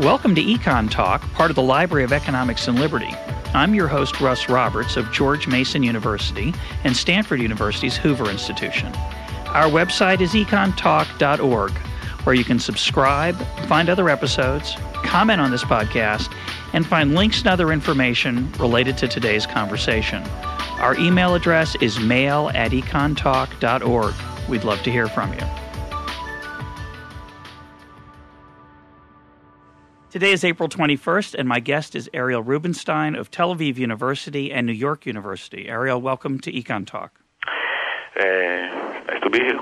Welcome to EconTalk, part of the Library of Economics and Liberty. I'm your host, Russ Roberts of George Mason University and Stanford University's Hoover Institution. Our website is econtalk.org, where you can subscribe, find other episodes, comment on this podcast, and find links and other information related to today's conversation. Our email address is mail@econtalk.org. We'd love to hear from you. Today is April 21st, and my guest is Ariel Rubinstein of Tel Aviv University and New York University. Ariel, welcome to EconTalk. Nice to be here.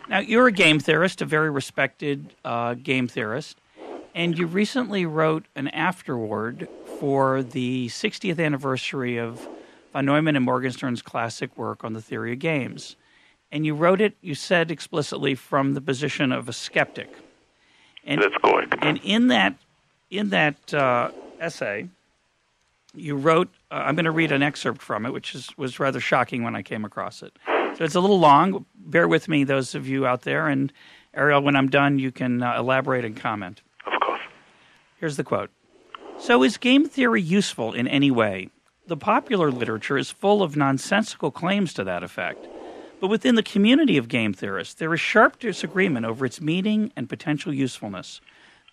Now, you're a game theorist, a very respected game theorist, and you recently wrote an afterword for the 60th anniversary of von Neumann and Morgenstern's classic work on the theory of games. And you wrote it, you said explicitly, from the position of a skeptic. And, that's correct. And in that essay, you wrote, I'm going to read an excerpt from it, which was rather shocking when I came across it. So it's a little long. Bear with me, those of you out there. And Ariel, when I'm done, you can elaborate and comment. Of course. Here's the quote. So is game theory useful in any way? The popular literature is full of nonsensical claims to that effect. But within the community of game theorists, there is sharp disagreement over its meaning and potential usefulness.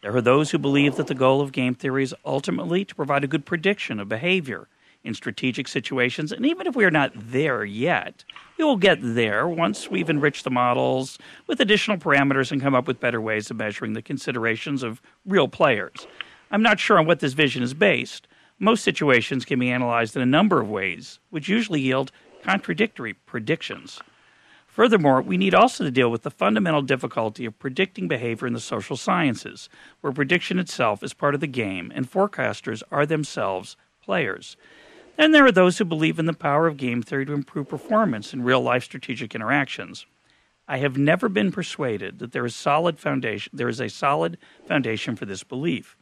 There are those who believe that the goal of game theory is ultimately to provide a good prediction of behavior in strategic situations, and even if we are not there yet, we will get there once we've enriched the models with additional parameters and come up with better ways of measuring the considerations of real players. I'm not sure on what this vision is based. Most situations can be analyzed in a number of ways, which usually yield contradictory predictions. Furthermore, we need also to deal with the fundamental difficulty of predicting behavior in the social sciences, where prediction itself is part of the game and forecasters are themselves players. Then there are those who believe in the power of game theory to improve performance in real-life strategic interactions. I have never been persuaded that there is a solid foundation for this belief.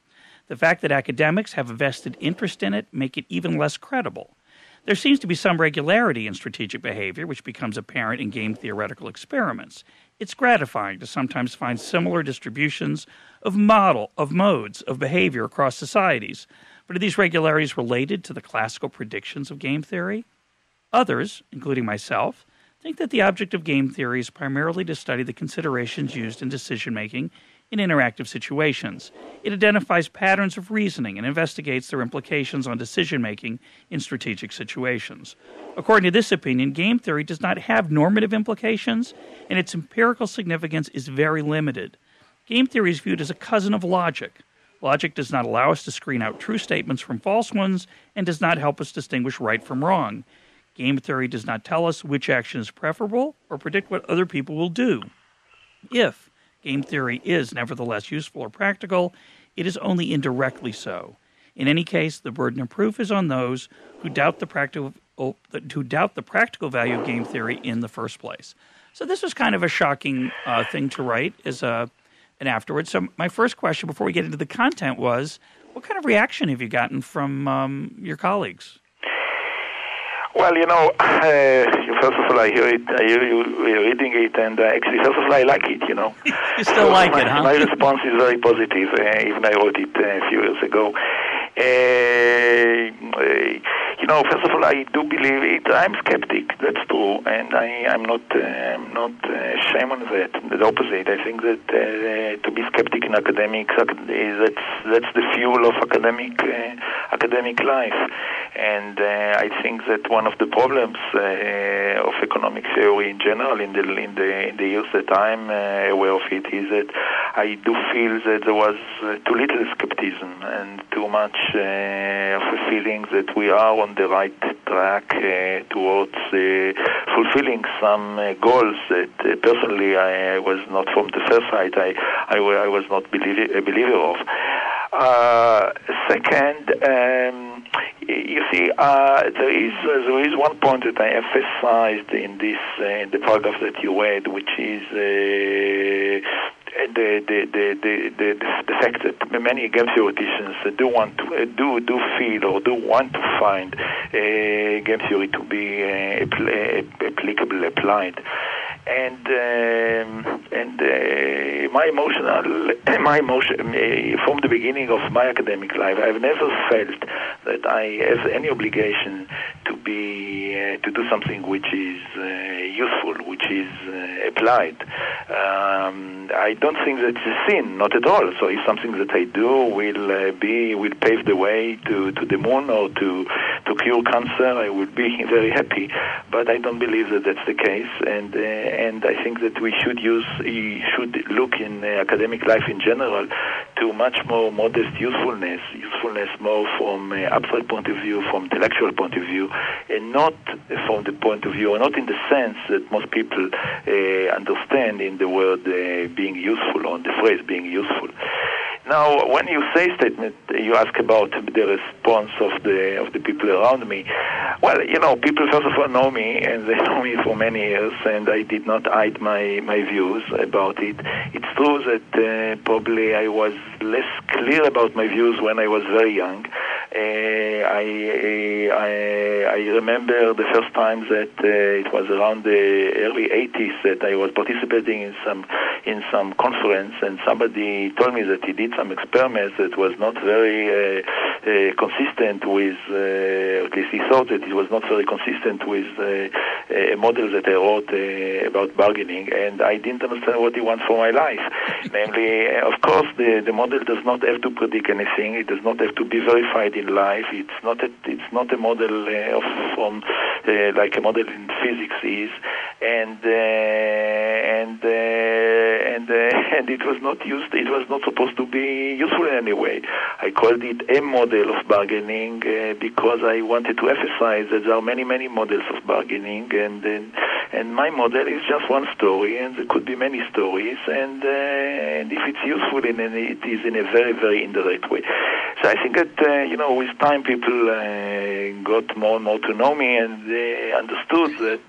The fact that academics have a vested interest in it make it even less credible. There seems to be some regularity in strategic behavior, which becomes apparent in game theoretical experiments. It's gratifying to sometimes find similar distributions of modes of behavior across societies. But are these regularities related to the classical predictions of game theory? Others, including myself, think that the object of game theory is primarily to study the considerations used in decision-making in interactive situations. It identifies patterns of reasoning and investigates their implications on decision-making in strategic situations. According to this opinion, game theory does not have normative implications, and its empirical significance is very limited. Game theory is viewed as a cousin of logic. Logic does not allow us to screen out true statements from false ones and does not help us distinguish right from wrong. Game theory does not tell us which action is preferable or predict what other people will do. If game theory is nevertheless useful or practical, it is only indirectly so. In any case, the burden of proof is on those who doubt the practical value of game theory in the first place. So this was kind of a shocking thing to write as an afterwards. So my first question before we get into the content was, what kind of reaction have you gotten from your colleagues? Well, first of all, I hear you reading it, and actually, first of all, I like it, You still like it, huh? My response is very positive, even I wrote it a few years ago. First of all, I do believe it. I'm skeptic, that's true, and I'm not ashamed on that. The opposite. I think that to be skeptic in academics, that's the fuel of academic life. And I think that one of the problems of economic theory in general in the years that I'm aware of it is that I do feel that there was too little skepticism and too much of a feeling that we are on the right track towards fulfilling some goals that personally I was not from the first sight I was not a believer of. Second, you see, there is one point that I emphasized in the paragraph that you read, which is the fact that many game theoreticians do feel or do want to find game theory to be applied. And my emotion from the beginning of my academic life, I've never felt that I have any obligation to do something which is useful, which is applied. I don't think that it's a sin, not at all. So if something that I do will pave the way to the moon or to cure cancer, I would be very happy. But I don't believe that that's the case, and I think that we should look in academic life in general to much more modest usefulness more from abstract point of view, from intellectual point of view, and not from the point of view, or not in the sense that most people understand in the word being useful, or the phrase being useful. Now, when you say statement, you ask about the response of the people around me. Well, people first of all know me, and they know me for many years, and I did not hide my views about it. It's true that probably I was less clear about my views when I was very young. I remember the first time that it was around the early 80s that I was participating in some conference, and somebody told me that he did some experiments that was not very consistent with, at least he thought that it was not very consistent with a model that I wrote about bargaining, and I didn't understand what he wants for my life. Namely, of course, the model does not have to predict anything. It does not have to be verified in life. It's not a model like a model in physics is, and it was not used. It was not supposed to be useful in any way. I called it a model of bargaining because I wanted to emphasize that there are many models of bargaining, and my model is just one story, and there could be many stories, and if it's useful, it is in a very, very indirect way. So I think that with time, people got more and more to know me, and they understood that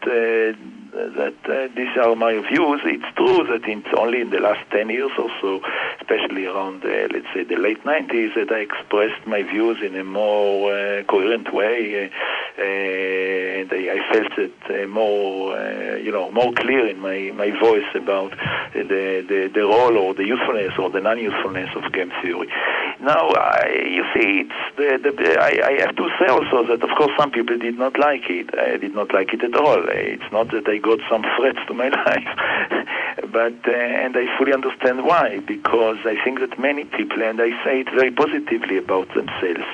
these are my views. It's true that it's only in the last 10 years or so, especially around, let's say, the late 90s, that I expressed my views in a more coherent way, and I felt it more clear in my voice about the role or the usefulness or the non-usefulness of game theory. Now, you see, I have to say also that, of course, some people did not like it. I did not like it at all. It's not that I got some threats to my life, but and I fully understand why, because I think that many people, and I say it very positively about themselves,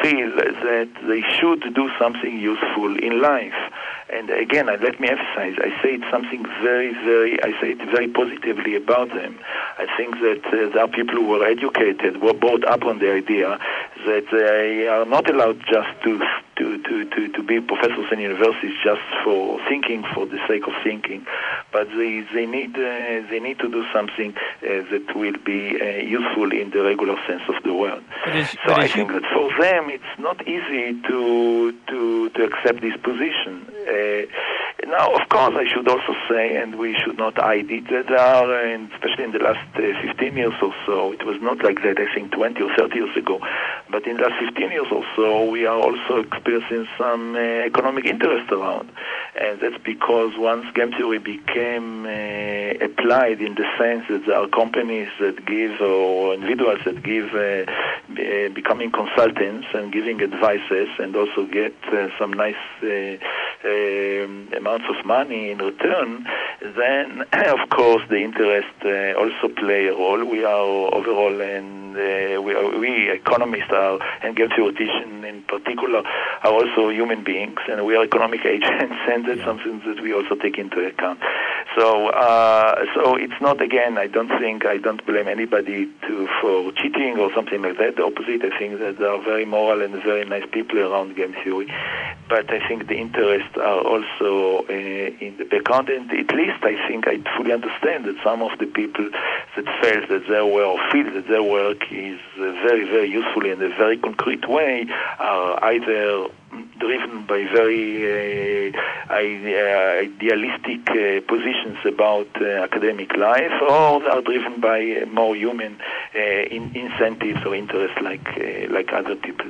feel that they should do something useful in life. And again, let me emphasize, I say it's something I say it very positively about them. I think that there are people who were educated, who were brought up on the idea that they are not allowed just to be professors in universities just for thinking, for the sake of thinking, but they need to do something that will be useful in the regular sense of the word. So I think that for them it's not easy to accept this position. Now, of course, I should also say, and we should not hide it, that there are, and especially in the last 15 years or so, it was not like that, I think, 20 or 30 years ago, but in the last 15 years or so, we are also experiencing some economic interest around. And that's because once game theory became applied in the sense that there are companies that give, or individuals that give, becoming consultants and giving advices, and also get some nice amounts of money in return, then, of course, the interest also play a role. We are overall, and we economists are, and game theoreticians in particular, are also human beings, and we are economic agents, and that's something that we also take into account. So it's not, again, I don't blame anybody for cheating or something like that. The opposite, I think that there are very moral and very nice people around game theory. But I think the interests are also in the background, and at least I think I fully understand that some of the people that felt that their work, or feel that their work is very, very useful in a very concrete way, are either driven by very idealistic positions about academic life, or are driven by more human incentives or interests like other people.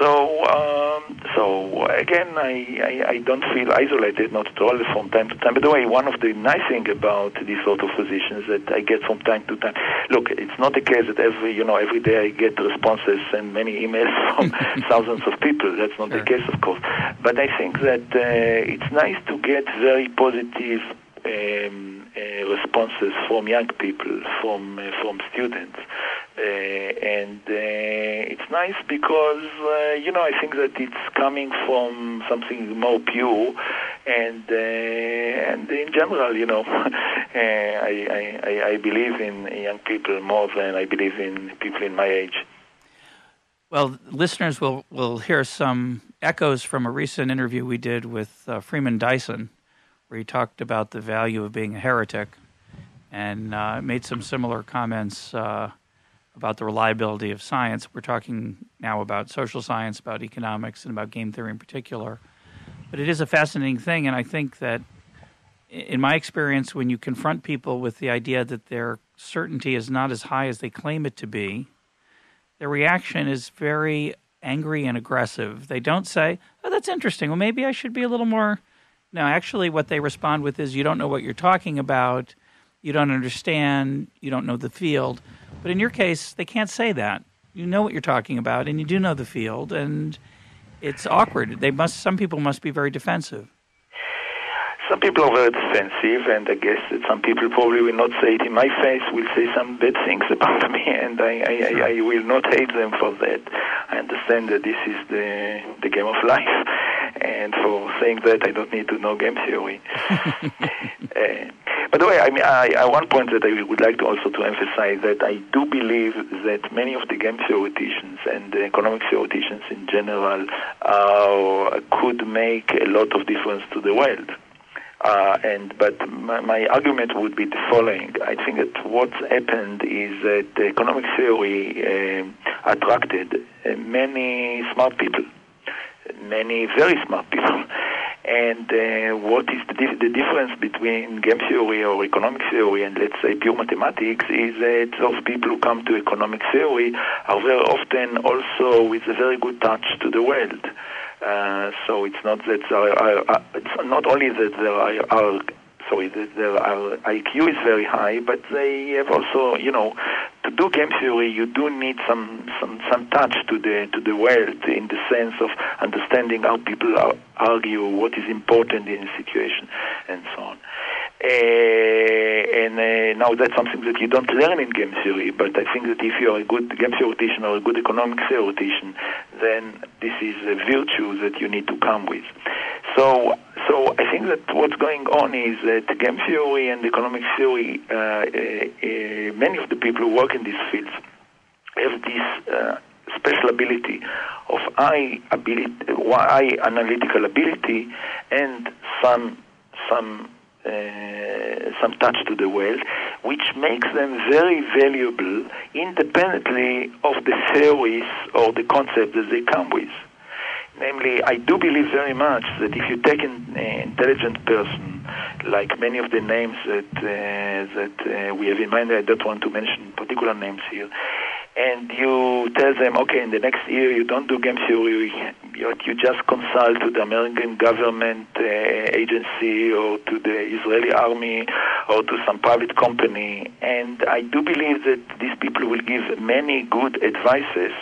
So again, I don't feel isolated, not at all, from time to time. By the way, one of the nice things about these sort of positions that I get from time to time. Look, it's not the case that every day I get responses and many emails from thousands of people. That's not the case, of course. But I think that it's nice to get very positive responses from young people, from students. And it's nice because, I think that it's coming from something more pure, and in general, I believe in young people more than I believe in people in my age. Well, listeners will hear some echoes from a recent interview we did with Freeman Dyson, where he talked about the value of being a heretic, and made some similar comments about the reliability of science. We're talking now about social science, about economics, and about game theory in particular. But it is a fascinating thing, and I think that in my experience, when you confront people with the idea that their certainty is not as high as they claim it to be, their reaction is very angry and aggressive. They don't say, oh, that's interesting. Well, maybe I should be a little more... No, actually what they respond with is, you don't know what you're talking about, you don't understand, you don't know the field. But in your case, they can't say that. You know what you're talking about, and you do know the field, and it's awkward. Some people must be very defensive. Some people are very defensive, and I guess that some people probably will not say it in my face, will say some bad things about me, and I will not hate them for that. I understand that this is the game of life, and for saying that, I don't need to know game theory. By the way, one point that I would like to also to emphasize that I do believe that many of the game theoreticians and the economic theoreticians in general could make a lot of difference to the world. But my argument would be the following. I think that what's happened is that the economic theory attracted many smart people, many very smart people. And what is the difference between game theory or economic theory and, let's say, pure mathematics is that those people who come to economic theory are very often also with a very good touch to the world. So it's not that it's not only that their IQ is very high, but they have also, to do game theory, you do need some touch to the world in the sense of understanding how people argue, what is important in a situation, and so on. Now that's something that you don't learn in game theory, but I think that if you're a good game theoretician or a good economic theoretician, then this is a virtue that you need to come with. So I think that what's going on is that game theory and economic theory, many of the people who work in these fields have this special ability of high analytical ability and some touch to the world, which makes them very valuable independently of the theories or the concepts that they come with. Namely, I do believe very much that if you take an intelligent person, like many of the names that we have in mind, I don't want to mention particular names here, and you tell them, okay, in the next year you don't do game theory, you just consult to the American government agency or to the Israeli army or to some private company, and I do believe that these people will give many good advices.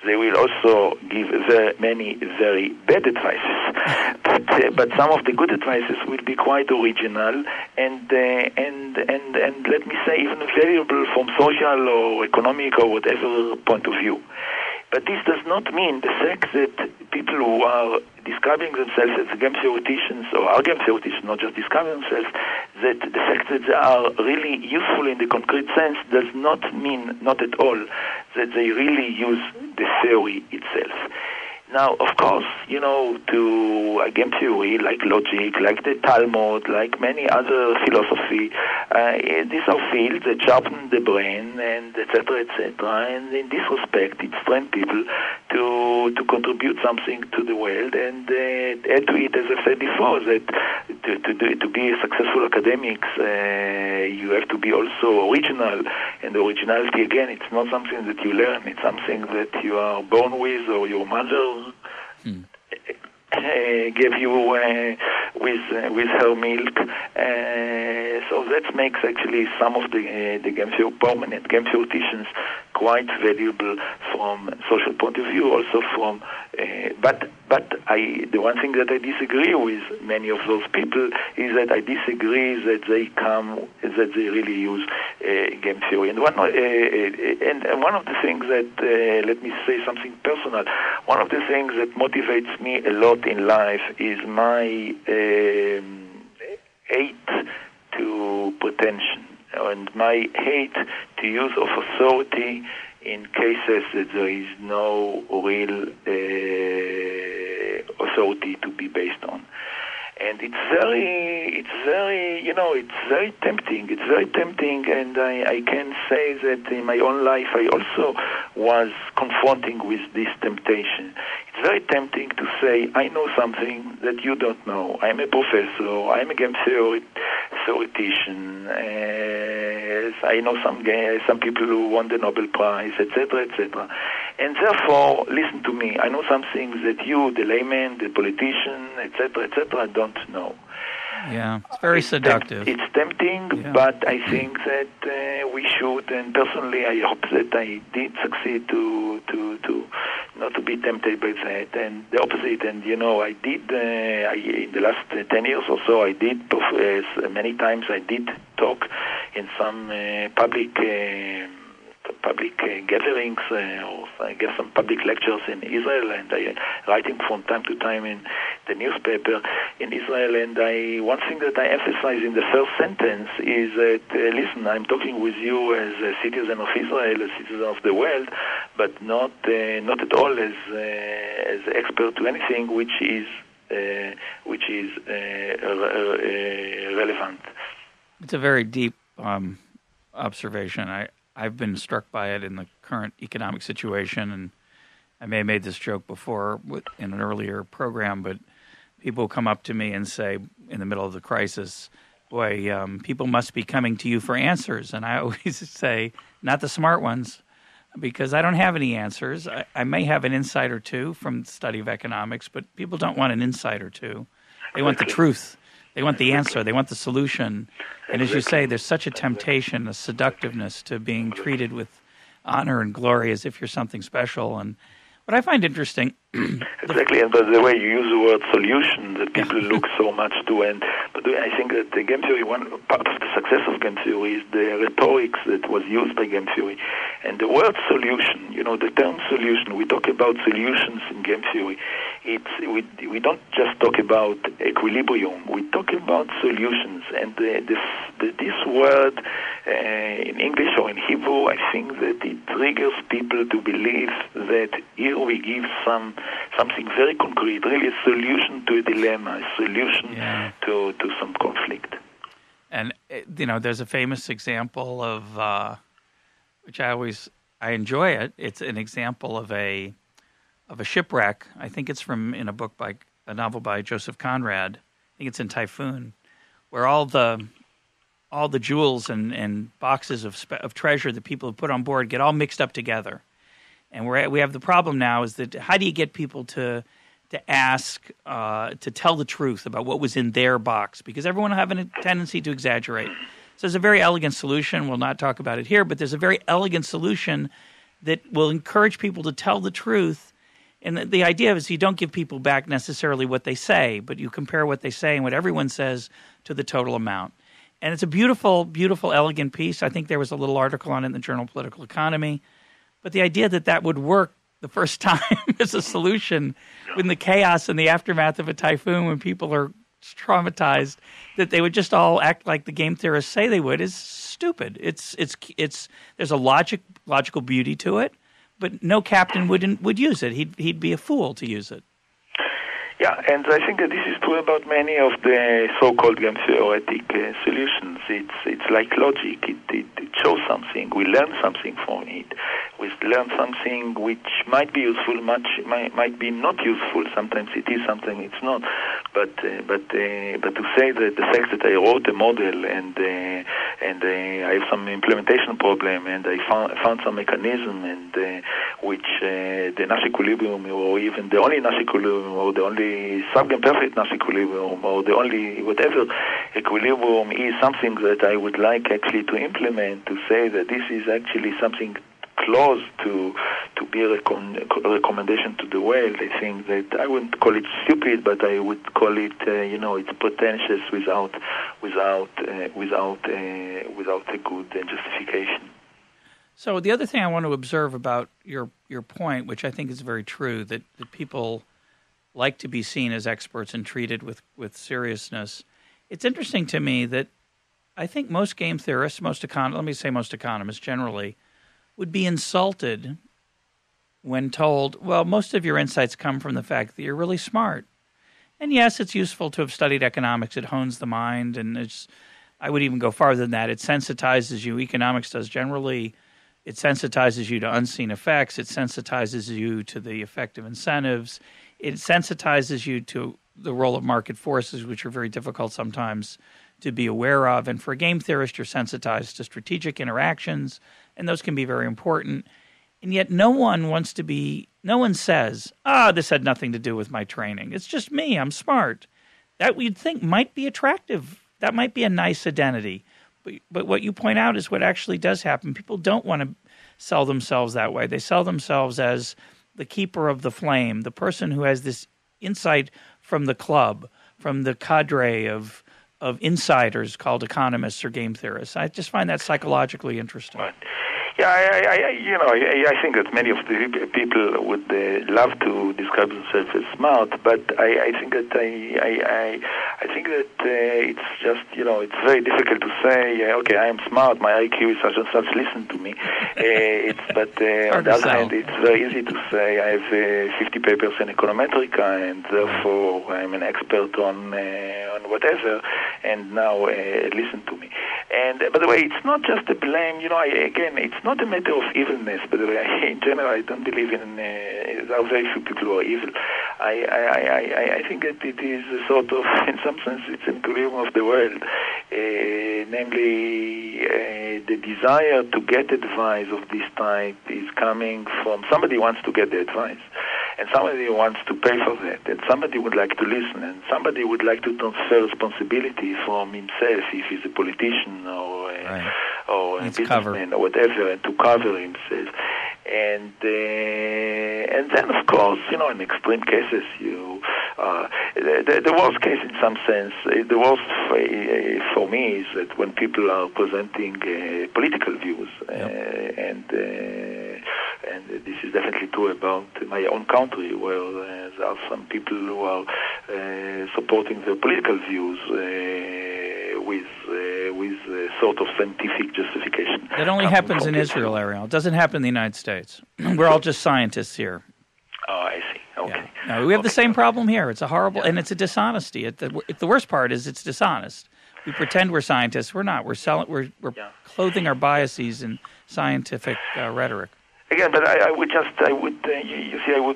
They will also give many very bad advices, but some of the good advices will be quite original and let me say even valuable from social or economic or whatever point of view. But this does not mean the fact that people who are describing themselves as game theoreticians or are game theoreticians, not just describing themselves, that the fact that they are really useful in the concrete sense does not mean, not at all, that they really use the theory itself. Now, of course, to a game theory like logic, like the Talmud, like many other philosophy, these are fields that sharpen the brain and etc., etc. And in this respect, it trains people to contribute something to the world and add to it, as I said before, that to be a successful academics, you have to be also original. And originality, again, it's not something that you learn. It's something that you are born with, or your mother gave you with her milk. So that makes actually some of the game theory, permanent game theoreticians, quite valuable from social point of view. Also from, but the one thing that I disagree with many of those people is that I disagree that they really use game theory. And one of the things that let me say something personal. One of the things that motivates me a lot in life is my hate to pretension and my hate to use of authority in cases that there is no real authority to be based on. And it's very tempting. It's very tempting, and I can say that in my own life I also was confronting with this temptation. It's very tempting to say, I know something that you don't know. I'm a professor. I'm a game theoretician. I know some people who won the Nobel Prize, etc., etc. And therefore, listen to me. I know some things that you, the layman, the politician, etc., don't know. Yeah, it's very seductive. It's tempting, yeah. But I think that we should, and personally I hope that I did succeed to not to be tempted by that, and the opposite. And I did, in the last 10 years or so, I did, many times I did talk in some public gatherings, or I guess some public lectures in Israel, and I writing from time to time in the newspaper in Israel. And one thing that I emphasize in the first sentence is that, listen, I'm talking with you as a citizen of Israel, a citizen of the world, but not at all as expert to anything which is relevant. It's a very deep observation. I've been struck by it in the current economic situation, and I may have made this joke before in an earlier program, but people come up to me and say in the middle of the crisis, boy, people must be coming to you for answers. And I always say, not the smart ones, because I don't have any answers. I may have an insight or two from the study of economics, but people don't want an insight or two. They want the truth. They want the answer. They want the solution. And as you say, there's such a temptation, a seductiveness to being treated with honor and glory as if you're something special. And what I find interesting... Exactly, and by the way, you use the word solution that people look so much to. But I think that the game theory, one part of the success of game theory is the rhetorics that was used by game theory. And the word solution, the term solution, we talk about solutions in game theory. We don't just talk about equilibrium, we talk about solutions. And this word in English or in Hebrew, I think that it triggers people to believe that here we give something very concrete, really a solution to a dilemma, a solution to some conflict. And there's a famous example of which I enjoy it. It's an example of a shipwreck. I think it's in a novel by Joseph Conrad. I think it's in Typhoon, where all the jewels and boxes of treasure that people have put on board get all mixed up together. And we have the problem now is that how do you get people to ask, to tell the truth about what was in their box? Because everyone will have a tendency to exaggerate. So there's a very elegant solution. We'll not talk about it here, but there's a very elegant solution that will encourage people to tell the truth. And the idea is you don't give people back necessarily what they say, but you compare what they say and what everyone says to the total amount. And it's a beautiful, beautiful, elegant piece. I think there was a little article on it in the journal Political Economy. But the idea that would work the first time as a solution in the chaos and the aftermath of a typhoon when people are traumatized, that they would just all act like the game theorists say they would, is stupid. There's a logical beauty to it, but no captain would use it. He'd be a fool to use it. Yeah, and I think that this is true about many of the so-called game theoretic solutions. It's like logic. It shows something. We learn something from it. We learn something which might be useful, might be not useful. Sometimes it is, sometimes it's not. But to say that the fact that I wrote a model and I have some implementation problem and I found some mechanism and which the Nash equilibrium or even the only Nash equilibrium or the only subgame perfect Nash equilibrium or the only whatever equilibrium is something that I would like actually to implement, to say that this is actually something close to be a recommendation to the world. I think that I wouldn't call it stupid, but I would call it, it's pretentious without a good justification. So the other thing I want to observe about your point, which I think is very true, that people like to be seen as experts and treated with seriousness. It's interesting to me that I think most game theorists, most economists generally, would be insulted when told, well, most of your insights come from the fact that you're really smart. And yes, it's useful to have studied economics. It hones the mind, and I would even go farther than that. It sensitizes you. Economics does generally. It sensitizes you to unseen effects. It sensitizes you to the effect of incentives. It sensitizes you to the role of market forces, which are very difficult sometimes to be aware of. And for a game theorist, you're sensitized to strategic interactions, and those can be very important. And yet no one says, this had nothing to do with my training. It's just me, I'm smart. That we'd think might be attractive. That might be a nice identity. But what you point out is what actually does happen. People don't want to sell themselves that way. They sell themselves as the keeper of the flame, the person who has this insight from the club, from the cadre of insiders called economists or game theorists. I just find that psychologically interesting. Right. Yeah, I think that many of the people would love to describe themselves as smart, but I think that it's just it's very difficult to say. Okay, I am smart. My IQ is such and such. Listen to me. But on the other hand, it's very easy to say I have 50 papers in econometrica, and therefore I'm an expert on whatever. And now listen to me. And by the way, it's not just a blame. Again, it's not a matter of evilness. By the way, in general, I don't believe in. There are very few people who are evil. I think that it is a sort of, in some sense, it's an equilibrium of the world. Namely, the desire to get advice of this type is coming from somebody wants to get the advice, and somebody wants to pay for that, and somebody would like to listen, and somebody would like to transfer responsibility from himself if he's a politician or a businessman or whatever, and to cover himself. And then, of course, in extreme cases, the worst case in some sense, the worst for me is that when people are presenting political views, and this is definitely true about my own country, where there are some people who are supporting their political views with sort of scientific justification. That only happens in Israel, Ariel. It doesn't happen in the United States. We're all just scientists here. Oh, I see. Okay. Yeah. No, we have the same problem here. It's a horrible, and it's a dishonesty. The worst part is it's dishonest. We pretend we're scientists. We're not. We're clothing our biases in scientific rhetoric. Again, but I would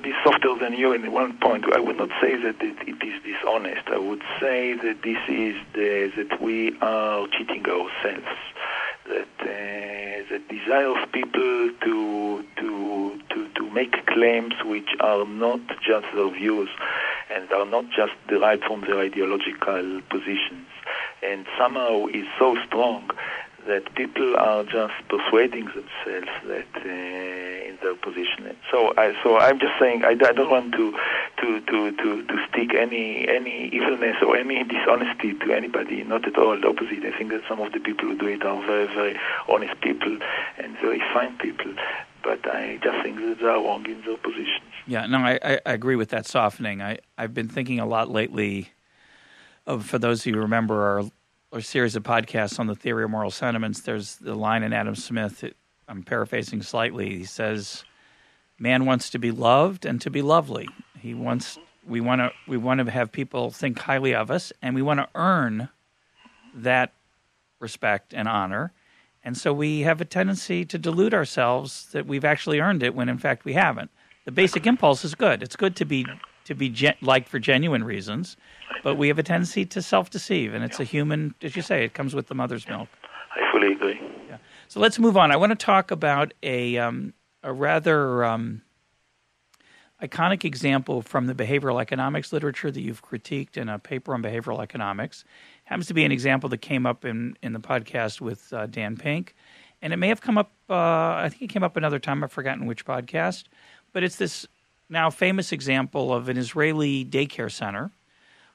be softer than you in one point. I would not say that it is dishonest. I would say that this is that we are cheating ourselves. That desire of people to make claims which are not just their views and are not just derived from their ideological positions, and somehow is so strong that people are just persuading themselves that in their position. So I'm just saying I don't want to stick any evilness or any dishonesty to anybody. Not at all. The opposite. I think that some of the people who do it are very, very honest people and very fine people. But I just think that they are wrong in their positions. Yeah, no, I agree with that softening. I've been thinking a lot lately of, for those of you who remember our series of podcasts on the theory of moral sentiments, there's the line in Adam Smith, I'm paraphrasing slightly, he says, man wants to be loved and to be lovely. We want to have people think highly of us, and we want to earn that respect and honor. And so we have a tendency to delude ourselves that we've actually earned it when in fact we haven't. The basic impulse is good. It's good to be to be liked for genuine reasons, but we have a tendency to self-deceive, and it's a human, as you say, it comes with the mother's milk. I fully agree. Yeah. So let's move on. I want to talk about a rather iconic example from the behavioral economics literature that you've critiqued in a paper on behavioral economics. Happens to be an example that came up in the podcast with Dan Pink, and it may have come up, I think it came up another time, I've forgotten which podcast, but it's this now famous example of an Israeli daycare center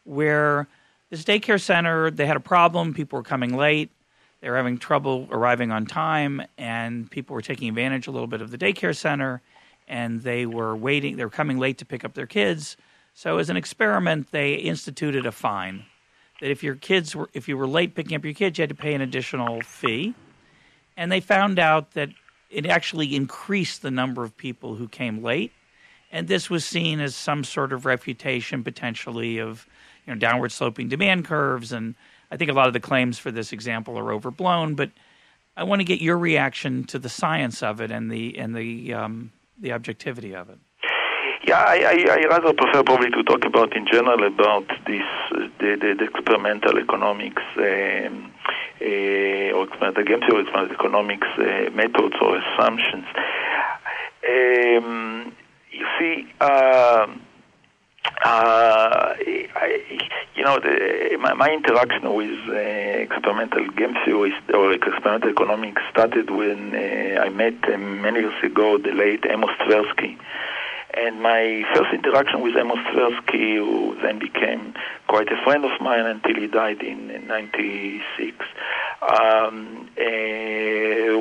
where this daycare center, they had a problem, people were coming late, they were having trouble arriving on time, and people were taking advantage a little bit of the daycare center, and they were coming late to pick up their kids. So as an experiment, they instituted a fine that if you were late picking up your kids, you had to pay an additional fee. And they found out that it actually increased the number of people who came late. And this was seen as some sort of refutation potentially of downward sloping demand curves. And I think a lot of the claims for this example are overblown, but I want to get your reaction to the science of it and the objectivity of it. Yeah, I rather prefer probably to talk about in general about this the experimental economics or experimental game theory, experimental economics methods or assumptions. You see, my interaction with experimental game theory or experimental economics started when I met many years ago the late Amos Tversky. And my first interaction with Amos Tversky, who then became quite a friend of mine until he died in 96,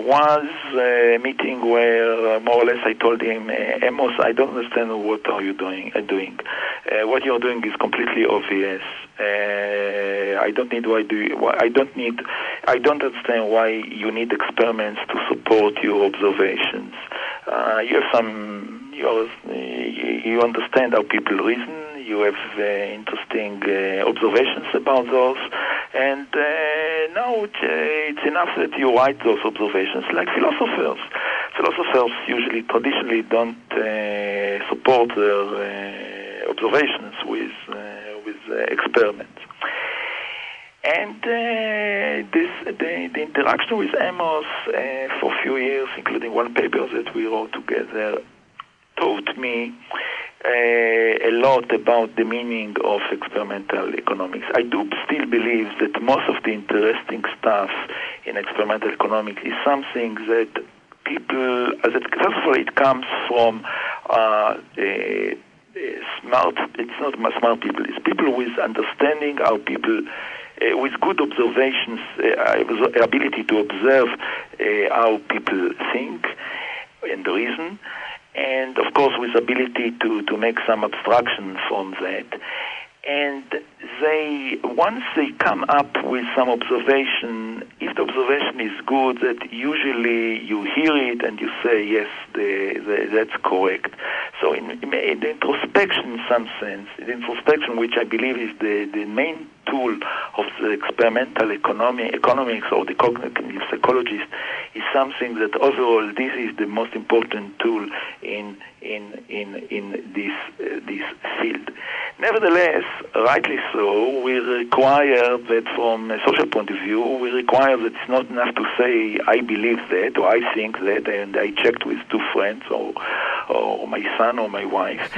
was a meeting where more or less I told him, Amos, I don't understand what are you doing. What you're doing is completely obvious. I don't understand why you need experiments to support your observations. You understand how people reason. You have interesting observations about those, and now it's enough that you write those observations like philosophers. Philosophers usually, traditionally, don't support their observations with experiments. And the interaction with Amos for a few years, including one paper that we wrote together, taught me a lot about the meaning of experimental economics. I do still believe that most of the interesting stuff in experimental economics is something that people, first of all, it comes from smart, it's not smart people, it's people with understanding how people, with good observations, ability to observe how people think and reason, and of course with ability to make some abstraction from that. And once they come up with some observation, if the observation is good, that usually you hear it and you say, yes, that's correct. So in the introspection, in some sense, the introspection, which I believe is the main tool of the experimental economics or the cognitive psychologist, is something that overall this is the most important tool in this field. Nevertheless, rightly so, we require that from a social point of view, we require that it's not enough to say, I believe that, or I think that, and I checked with two friends, or my son or my wife,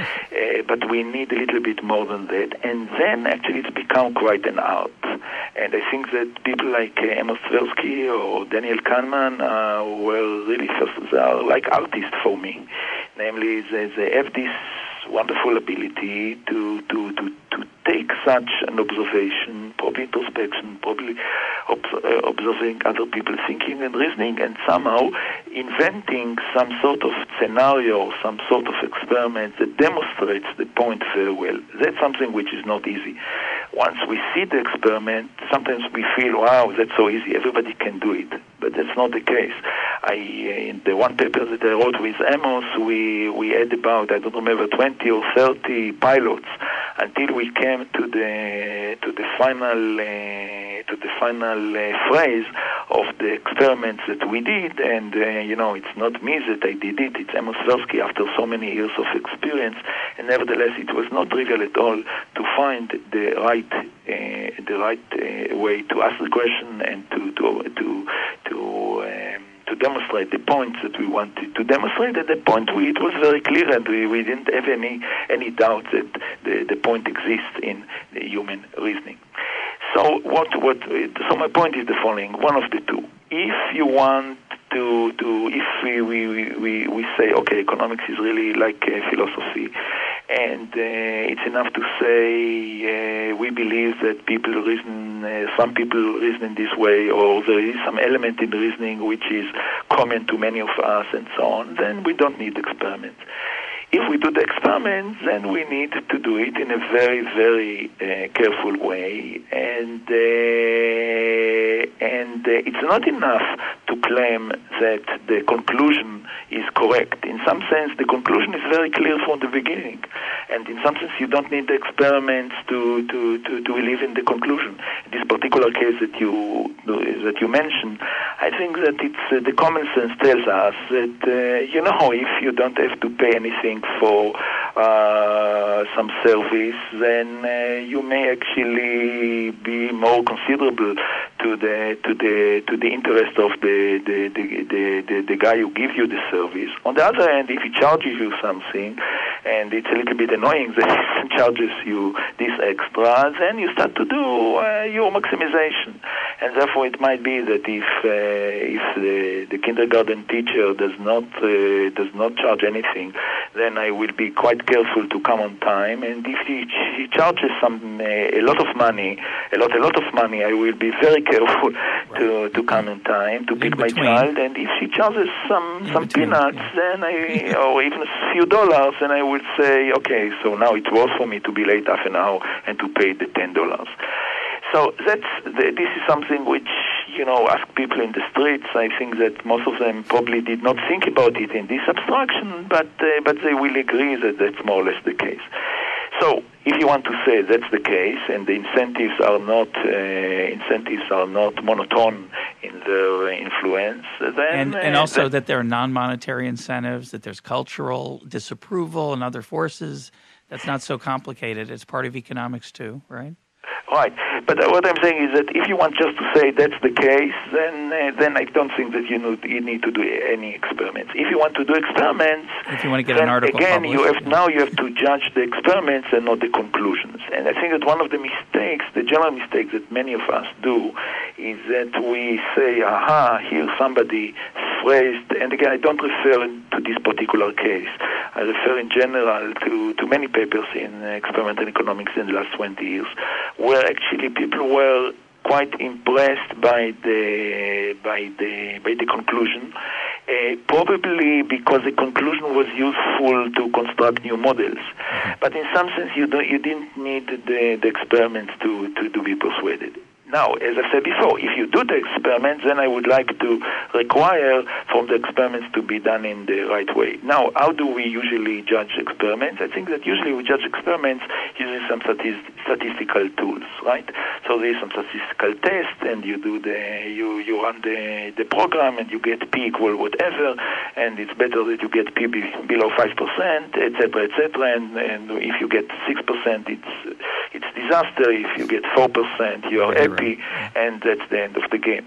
but we need a little bit more than that, and then actually it's become quite an art. And I think that people like Amos Tversky or Daniel Kahneman were really they are like artists for me. Namely, they have this wonderful ability to take such an observation, probably introspection, probably observing other people thinking and reasoning, and somehow inventing some sort of scenario or some sort of experiment that demonstrates the point very well. That's something which is not easy. Once we see the experiment, sometimes we feel, wow, that's so easy, everybody can do it. But that's not the case. In the one paper that I wrote with Amos, we had about, I don't remember, 20 or 30 pilots until we came to the final phrase of the experiments that we did, and it's not me that I did it, it's Amos Tversky after so many years of experience, and nevertheless it was not trivial at all to find the right way to ask the question and to demonstrate the points that we wanted to demonstrate. At the point it was very clear, and we didn't have any doubt that the point exists in the human reasoning. So so my point is the following: one of the two. If you want if we say, okay, economics is really like philosophy, and it's enough to say we believe that some people reason in this way, or there is some element in the reasoning which is common to many of us, and so on, then we don't need experiments. If we do the experiments, then we need to do it in a very, very careful way, and it's not enough to claim that the conclusion is correct. In some sense, the conclusion is very clear from the beginning, and in some sense, you don't need the experiments to believe in the conclusion. In this particular case that you mentioned, I think that it's the common sense tells us that if you don't have to pay anything for some service, then you may actually be more considerable to the interest of the guy who gives you the service. On the other hand, if he charges you something, and it's a little bit annoying that he charges you this extra, then you start to do your maximization. And therefore, it might be that if the kindergarten teacher does not charge anything, then I will be quite careful to come on time. And if he charges a lot of money, I will be very careful to come on time to pick my child. And if she charges some peanuts, then or even a few dollars, then I would say, okay, so now it's worth for me to be late half an hour and to pay the $10. So this is something which, ask people in the streets. I think that most of them probably did not think about it in this abstraction, but they will agree that that's more or less the case. So if you want to say that's the case, and the incentives are not monotone in their influence, then and also that there are non-monetary incentives, that there's cultural disapproval and other forces. That's not so complicated. It's part of economics too, right? Right, but what I'm saying is that if you want just to say that's the case, then I don't think that you need to do any experiments. If you want to do experiments, if you want to get an article again, published, you have to judge the experiments and not the conclusions. And I think that one of the mistakes, the general mistake that many of us do, is that we say, here somebody phrased, and again, I don't refer to this particular case. I refer in general to many papers in experimental economics in the last 20 years, where actually people were quite impressed by the conclusion, probably because the conclusion was useful to construct new models. But in some sense, you didn't need the experiments to be persuaded. Now, as I said before, if you do the experiments, then I would like to require from the experiments to be done in the right way. Now, how do we usually judge experiments? I think that usually we judge experiments using some statistical tools, right? So there is some statistical test, and you run the program, and you get P equal whatever, and it's better that you get P below 5%, etc., and if you get 6%, it's disaster. If you get 4%, you are happy. And that's the end of the game.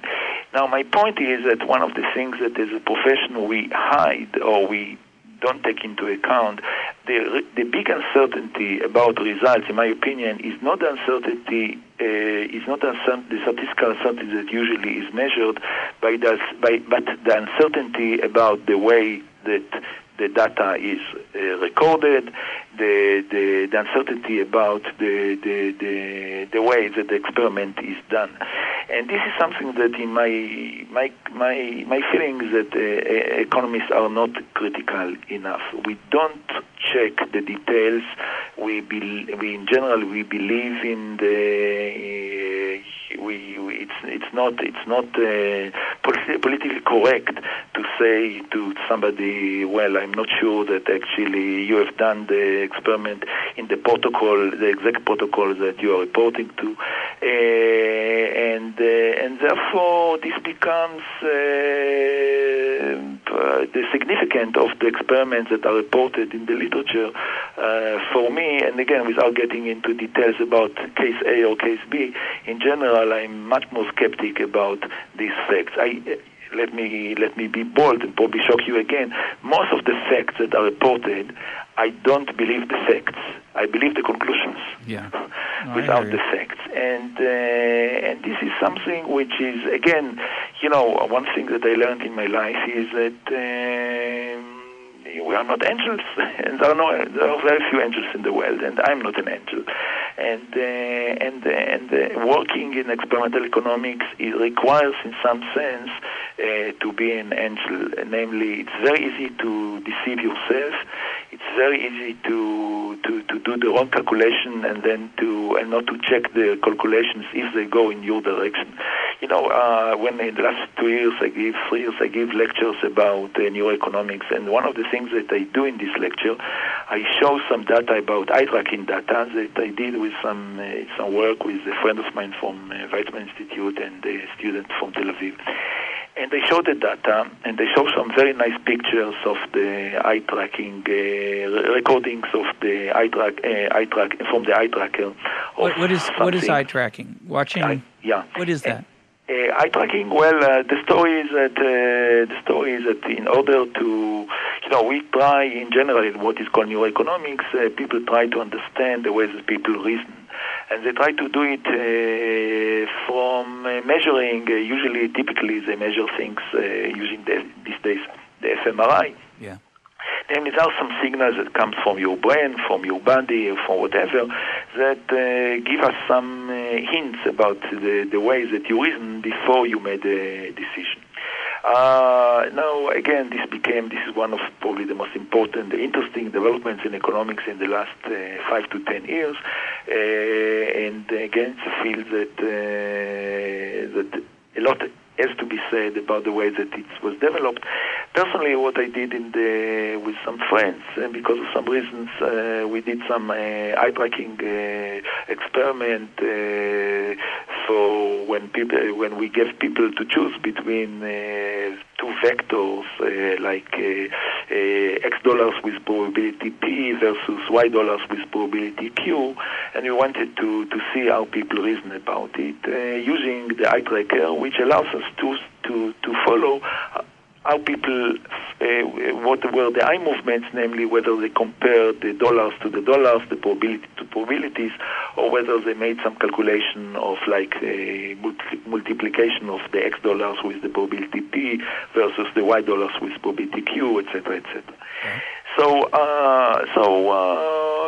Now, my point is that one of the things that as a profession we hide or we don't take into account, the big uncertainty about results, in my opinion, is not the uncertainty, the statistical uncertainty that usually is measured but the uncertainty about the way that the data is recorded, the uncertainty about the way that the experiment is done. And this is something that in my feeling is that economists are not critical enough. We don't check the details. We in general believe in it's not politically correct to say to somebody, well, I'm not sure that actually you have done the experiment in the protocol, the exact protocol that you are reporting to, and therefore this becomes the significance of the experiments that are reported in the literature for me, and again, without getting into details about case A or case B, in general, I'm much more skeptic about these facts. Let me be bold and probably shock you again. Most of the facts that are reported, I don't believe the facts. I believe the conclusions. Yeah. No, without the facts. And this is something which is, again, one thing that I learned in my life is that we are not angels, and there are very few angels in the world, and I'm not an angel. And working in experimental economics, it requires, in some sense, to be an angel. Namely, it's very easy to deceive yourself. It's very easy to do the wrong calculation and not to check the calculations if they go in your direction. When in the last 3 years I give lectures about neuroeconomics, and one of the things that I do in this lecture, I show some data about eye tracking data that I did with some work with a friend of mine from Weizmann Institute and a student from Tel Aviv. And they show the data, and they show some very nice pictures of the eye tracking, recordings of the eye track from the eye tracker. What is eye tracking? Watching? Yeah. What is that? Eye tracking. Well, the story is that in order to, we try in general in what is called neuroeconomics, people try to understand the ways that people reason. And they try to do it from measuring, typically they measure things using these days the fMRI. Yeah. And there are some signals that come from your brain, from your body, or from whatever, that give us some hints about the ways that you reason before you made a decision. Now, again, this is one of probably the most important, interesting developments in economics in the last 5 to 10 years. And again, it's a field that a lot has to be said about the way that it was developed. Personally, what I did with some friends, and because of some reasons, we did some eye tracking experiment for when we gave people to choose between two vectors like X dollars with probability P versus Y dollars with probability Q, and we wanted to see how people reason about it using the eye tracker, which allows us to follow how people, what were the eye movements, namely whether they compared the dollars to the dollars, the probability to probabilities, or whether they made some calculation of like multiplication of the X dollars with the probability P versus the Y dollars with probability Q, etc., etc. Okay.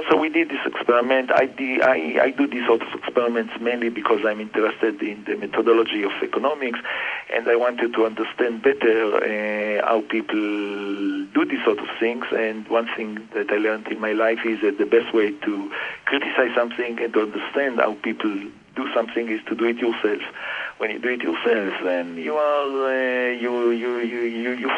So we did this experiment. I do these sort of experiments mainly because I'm interested in the methodology of economics, and I wanted to understand better how people do these sort of things. And one thing that I learned in my life is that the best way to criticize something and to understand how people do something is to do it yourself. When you do it yourself, then you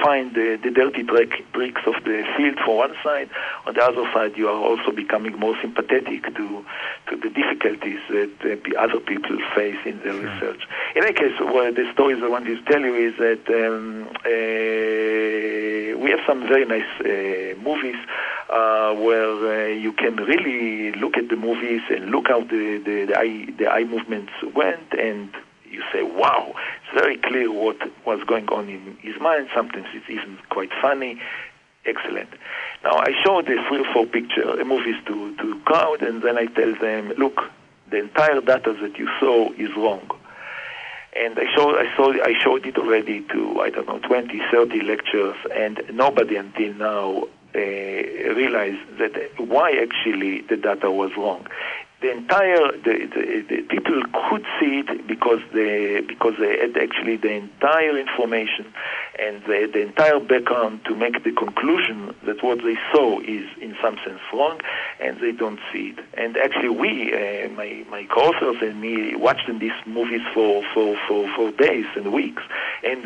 find the dirty tricks of the field for one side. On the other side, you are also becoming more sympathetic to the difficulties that other people face in their research. In any case, the stories I want to tell you is that we have some very nice movies where you can really look at the movies and look how the eye movements went, and you say, wow, it's very clear what was going on in his mind. Sometimes it's even quite funny. Excellent. Now, I show the 3 or 4 movies to crowd, and then I tell them, look, the entire data that you saw is wrong. And I showed it already to, 20, 30 lectures, and nobody until now realized that why actually the data was wrong. The people could see it because they had actually the entire information and the entire background to make the conclusion that what they saw is in some sense wrong, and they don't see it. And actually, my co-authors and me watched these movies for days and weeks, and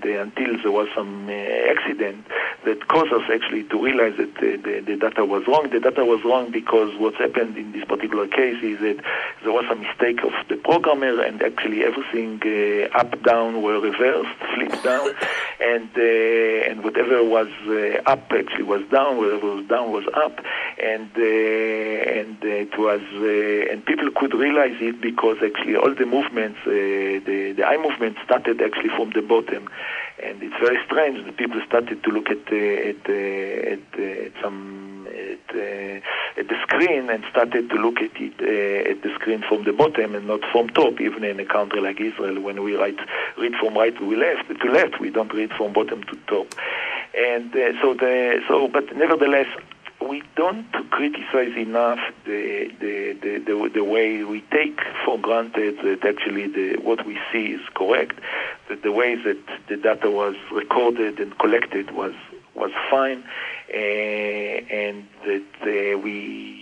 until there was some accident that caused us actually to realize that the data was wrong. The data was wrong because what's happened in this particular case is that there was a mistake of the programmer, and actually everything up, down were reversed, flipped down, and whatever was up actually was down, whatever was down was up, and it was and people could realize it because actually all the movements, the eye movement started actually from the bottom, and it's very strange that people started to look at the screen and started to look at it at the screen from the bottom and not from top. Even in a country like Israel, when we read from right to left, we don't read from bottom to top, and but nevertheless, we don't criticize enough the way we take for granted that actually what we see is correct, that the way that the data was recorded and collected was fine, and that we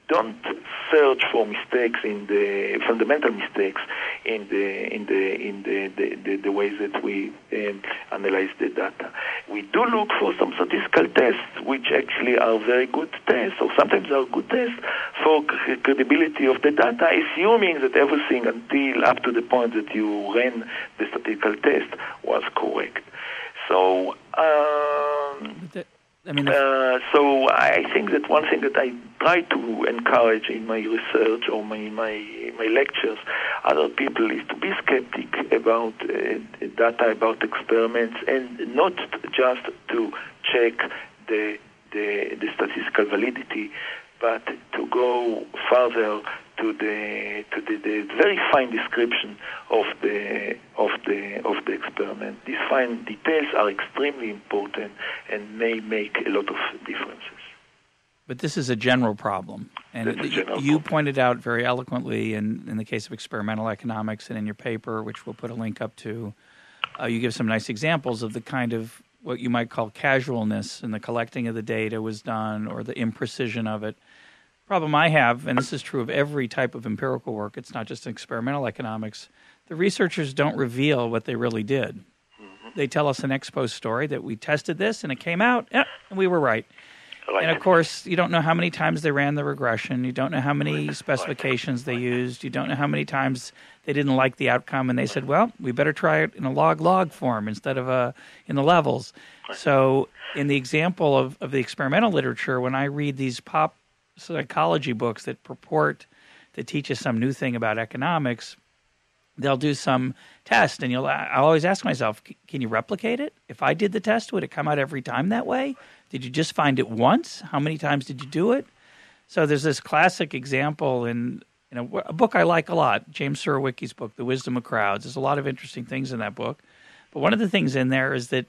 don't search for mistakes in the fundamental mistakes in the ways that we analyze the data. We do look for some statistical tests, which actually are very good tests, or sometimes are good tests for credibility of the data, assuming that everything until up to the point that you ran the statistical test was correct. So. So I think that one thing that I try to encourage in my research or my lectures other people is to be skeptic about data, about experiments, and not just to check the statistical validity, but to go further to the very fine description of the experiment. These fine details are extremely important and may make a lot of differences. But this is a general problem. And you pointed out very eloquently in the case of experimental economics and in your paper, which we'll put a link up to, you give some nice examples of the kind of what you might call casualness in the collecting of the data was done or the imprecision of it. Problem I have, and this is true of every type of empirical work, it's not just experimental economics, the researchers don't reveal what they really did. Mm-hmm. They tell us an ex post story that we tested this and it came out, and we were right. And, of course, you don't know how many times they ran the regression. You don't know how many specifications they used. You don't know how many times they didn't like the outcome, and they said, well, we better try it in a log-log form instead of in the levels. So in the example of the experimental literature, when I read these pop psychology books that purport to teach us some new thing about economics, they'll do some test, and I always ask myself, can you replicate it? If I did the test, would it come out every time that way? Did you just find it once? How many times did you do it? So there's this classic example in a book I like a lot, James Surowiecki's book, The Wisdom of Crowds. There's a lot of interesting things in that book. But one of the things in there is that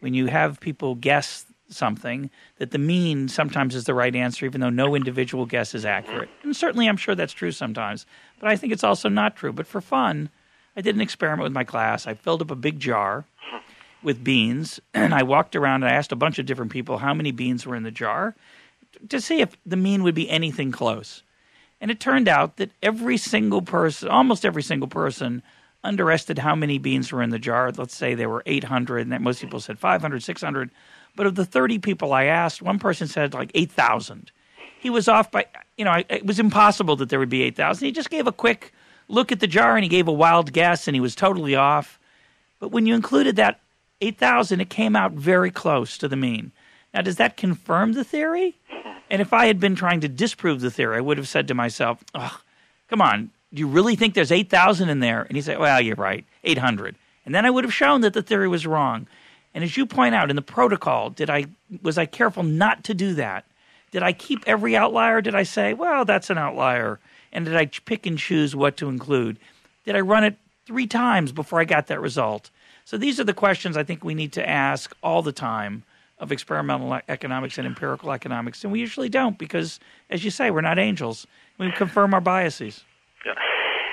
when you have people guess something, that the mean sometimes is the right answer, even though no individual guess is accurate. And certainly I'm sure that's true sometimes. But I think it's also not true. But for fun, I did an experiment with my class. I filled up a big jar with beans, and I walked around and I asked a bunch of different people how many beans were in the jar to see if the mean would be anything close. And it turned out that almost every single person underestimated how many beans were in the jar. Let's say there were 800, and most people said 500, 600. But of the 30 people I asked, one person said like 8,000. He was off by, it was impossible that there would be 8,000. He just gave a quick look at the jar and he gave a wild guess and he was totally off. But when you included that 8,000, it came out very close to the mean. Now, does that confirm the theory? And if I had been trying to disprove the theory, I would have said to myself, come on, do you really think there's 8,000 in there? And he'd say, well, you're right, 800. And then I would have shown that the theory was wrong. And as you point out in the protocol, was I careful not to do that? Did I keep every outlier? Did I say, well, that's an outlier? And did I pick and choose what to include? Did I run it 3 times before I got that result? So these are the questions I think we need to ask all the time of experimental economics and empirical economics. And we usually don't because, as you say, we're not angels. We confirm our biases. Yeah.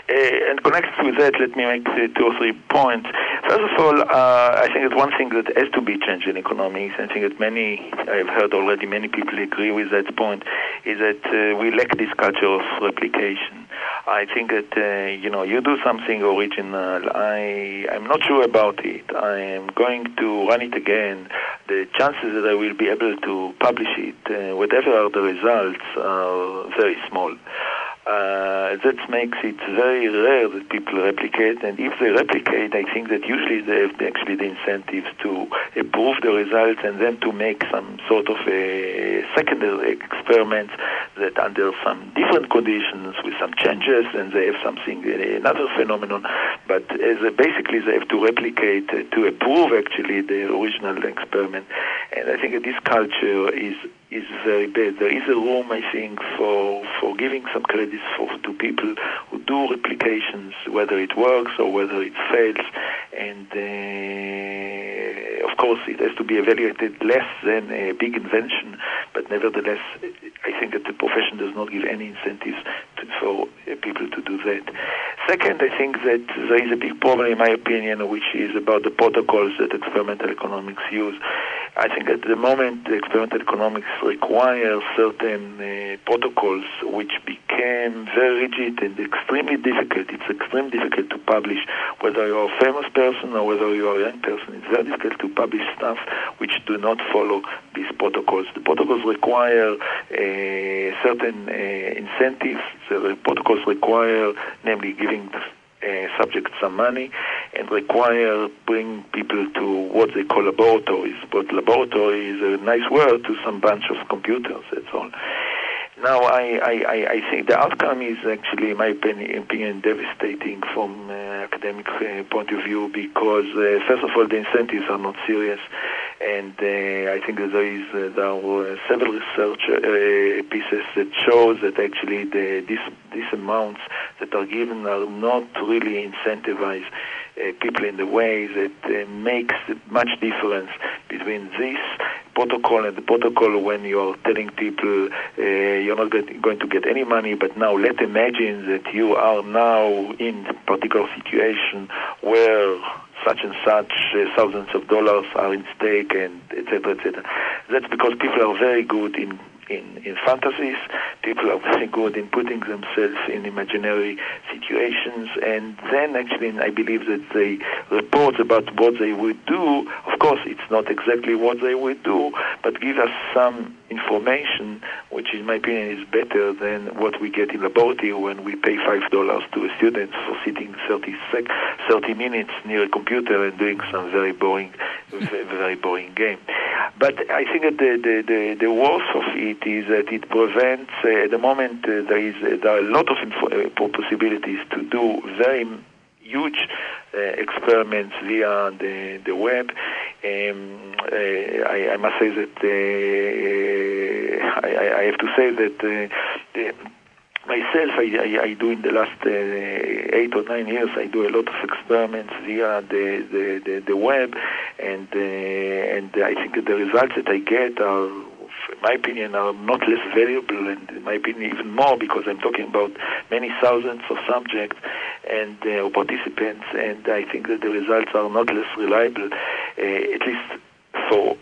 And connected with that, let me make 2 or 3 points. First of all, I think that one thing that has to be changed in economics, and I think that I've heard already many people agree with that point, is that we lack this culture of replication. I think that, you do something original. I'm not sure about it. I am going to run it again. the chances that I will be able to publish it, whatever are the results, are very small. That makes it very rare that people replicate, and if they replicate, I think that usually they have actually the incentives to improve the results and then to make some sort of a secondary experiment that under some different conditions with some changes, and they have something, another phenomenon, but basically they have to replicate to improve actually the original experiment. And I think that this culture is very bad. There is a room, I think, for giving some credits to people who do replications, whether it works or whether it fails. And of course, it has to be evaluated less than a big invention, but nevertheless, I think that the profession does not give any incentives for people to do that. Second, I think that there is a big problem, in my opinion, which is about the protocols that experimental economics use. I think at the moment, the experimental economics requires certain protocols which became very rigid and extremely difficult. It's extremely difficult to publish, whether you're a famous person or whether you're a young person. It's very difficult to publish stuff which do not follow these protocols. The protocols require certain incentives. The protocols require, namely, giving subjects some money, and require bring people to what they call laboratories. But laboratory is a nice word to some bunch of computers, that's all. Now, I think the outcome is actually, in my opinion, devastating from academic point of view, because, first of all, the incentives are not serious, and I think that there are several research pieces that shows that actually these amounts that are given are not really incentivize people in the way that makes much difference between this protocol and the protocol when you're telling people you're not going to get any money, but now let's imagine that you are now in a particular situation where such and such thousands of dollars are in stake, and etc., etc. That's because people are very good in fantasies. People are very good in putting themselves in imaginary situations, and then actually I believe that they report about what they would do. Of course, it's not exactly what they would do, but give us some information, which in my opinion is better than what we get in laboratory when we pay $5 to a student for sitting 30 minutes near a computer and doing some very boring game. But I think that the worst of it is that it prevents, at the moment, there are a lot of possibilities to do very huge experiments via the web. I must say that I have to say that myself, I do in the last 8 or 9 years, I do a lot of experiments via the web, and I think that the results that I get are, in my opinion, are not less valuable, and in my opinion even more, because I'm talking about many thousands of subjects and participants, and I think that the results are not less reliable, at least for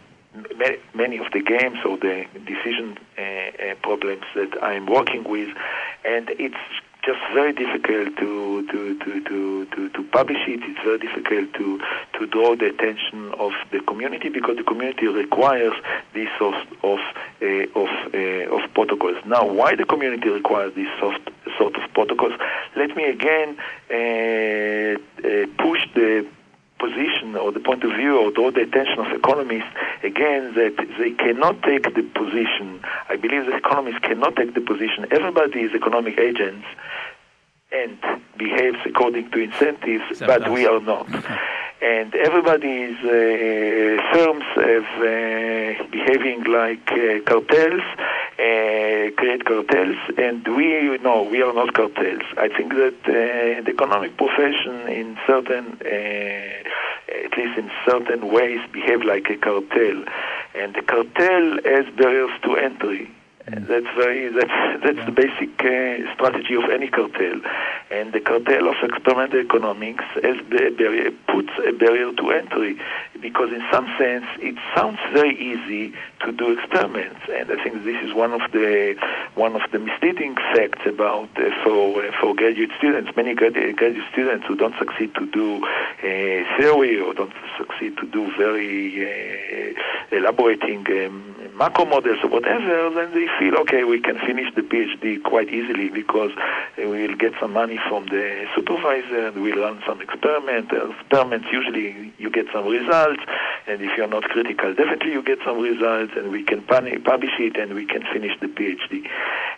many of the games or the decision problems that I'm working with, and it's just very difficult to publish it. It's very difficult to draw the attention of the community, because the community requires this sort of protocols. Now, why the community requires this sort of protocols? Let me again push the position or the point of view or draw the attention of economists again that they cannot take the position. I believe that economists cannot take the position. Everybody is economic agents and behaves according to incentives, but we are not. And everybody's firms have behaving like cartels, create cartels, and we are not cartels. I think that the economic profession in certain, at least in certain ways, behave like a cartel. And the cartel has barriers to entry. That's the basic strategy of any cartel, and the cartel of experimental economics puts a barrier to entry, because in some sense it sounds very easy to do experiments, and I think this is one of the misleading facts about for graduate students. Many graduate students who don't succeed to do theory or don't succeed to do very elaborating macro models or whatever, then they feel, okay, we can finish the PhD quite easily because we'll get some money from the supervisor and we'll run some experiments. Usually you get some results, and if you're not critical, definitely you get some results, and we can publish it and we can finish the PhD.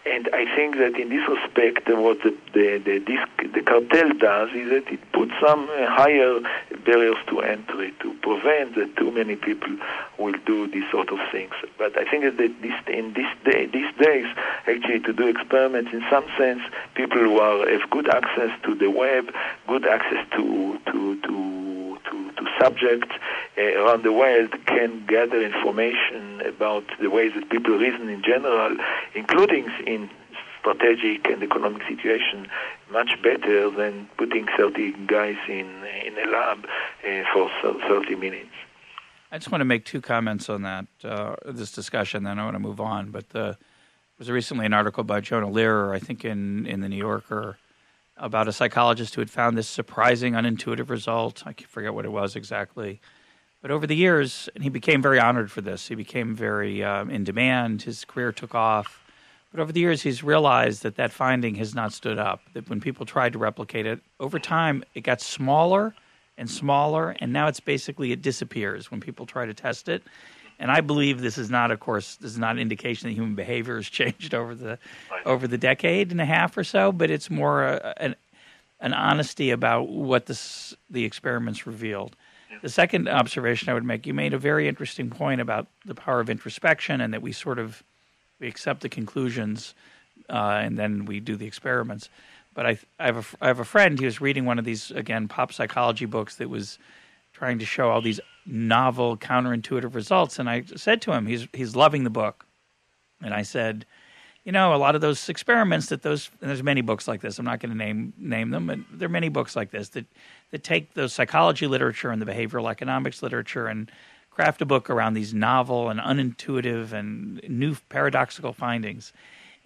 And I think that in this respect, what the cartel does is that it puts some higher barriers to entry to prevent that too many people will do these sort of things. But I think that these days, actually, to do experiments, in some sense, people who have good access to the web, good access to subjects around the world, can gather information about the ways that people reason in general, including in strategic and economic situation, much better than putting 30 guys in a lab for 30 minutes. I just want to make two comments on that, this discussion, then I want to move on. But there was recently an article by Jonah Lehrer, I think in the New Yorker, about a psychologist who had found this surprising, unintuitive result. I forget what it was exactly. But over the years, and he became very honored for this, he became very in demand, his career took off. But over the years, he's realized that finding has not stood up, that when people tried to replicate it, over time, it got smaller and smaller, and now it disappears when people try to test it. And I believe this is not an indication that human behavior has changed over the decade and a half or so, but it's more an honesty about what the experiments revealed. Yeah. The second observation I would make, you made a very interesting point about the power of introspection, and that we accept the conclusions and then we do the experiments. But I have a friend, he was reading one of these, again, pop psychology books that was trying to show all these novel, counterintuitive results. And I said to him, he's loving the book. And I said, a lot of those experiments and there's many books like this, I'm not going to name them, but there are many books like this that take the psychology literature and the behavioral economics literature and craft a book around these novel and unintuitive and new paradoxical findings.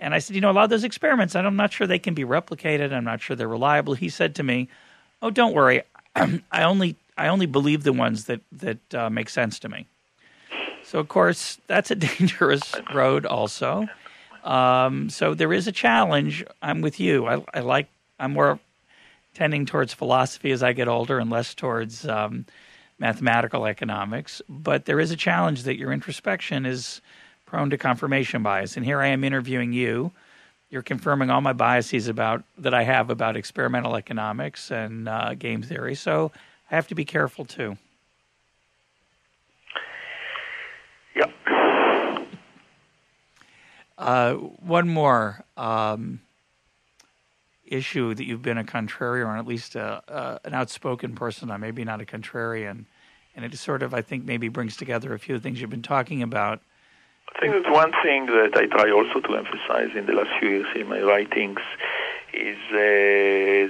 And I said, a lot of those experiments, I'm not sure they can be replicated. I'm not sure they're reliable. He said to me, "Oh, don't worry. I only believe the ones that make sense to me." So, of course, that's a dangerous road also. So there is a challenge. I'm with you. I'm more tending towards philosophy as I get older and less towards mathematical economics. But there is a challenge that your introspection is prone to confirmation bias. And here I am interviewing you. You're confirming all my biases that I have about experimental economics and game theory. So I have to be careful too. Yeah. One more issue that you've been a contrarian, or at least an outspoken person on, maybe not a contrarian. And it sort of, I think, maybe brings together a few of the things you've been talking about. I think that one thing that I try also to emphasize in the last few years in my writings is that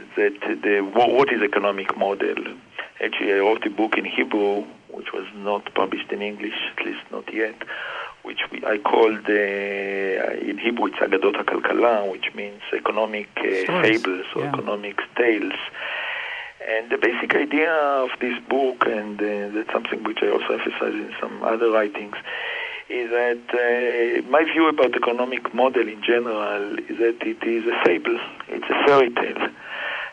what is economic model. Actually, I wrote a book in Hebrew, which was not published in English, at least not yet, which I called, in Hebrew, it's Agadot HaKalkala, which means economic fables or economic tales. And the basic idea of this book, and that's something which I also emphasize in some other writings, is that my view about economic model in general is that it is a fable, it's a fairy tale.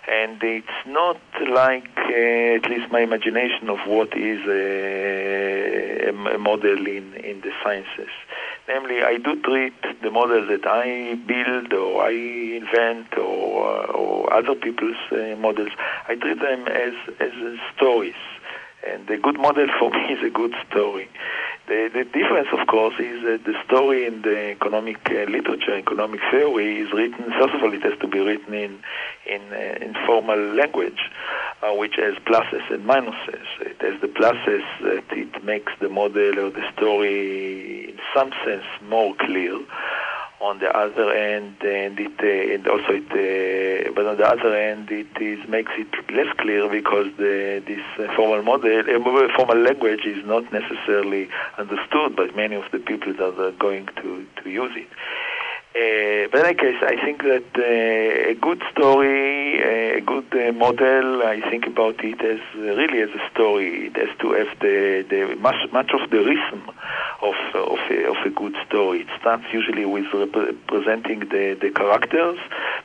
And it's not like, at least my imagination of what is a model in the sciences. Namely, I do treat the model that I build or I invent or other people's models, I treat them as stories. And a good model for me is a good story. The difference, of course, is that the story in the economic literature, economic theory, is written, first of all, it has to be written in formal language, which has pluses and minuses. It has the pluses that it makes the model or the story, in some sense, more clear. On the other end, but on the other end, makes it less clear because this formal language is not necessarily understood by many of the people that are going to use it. But in any case, I think that a good story, a good model, I think about it as really as a story. It has to have the much of the rhythm of a good story. It starts usually with presenting the characters,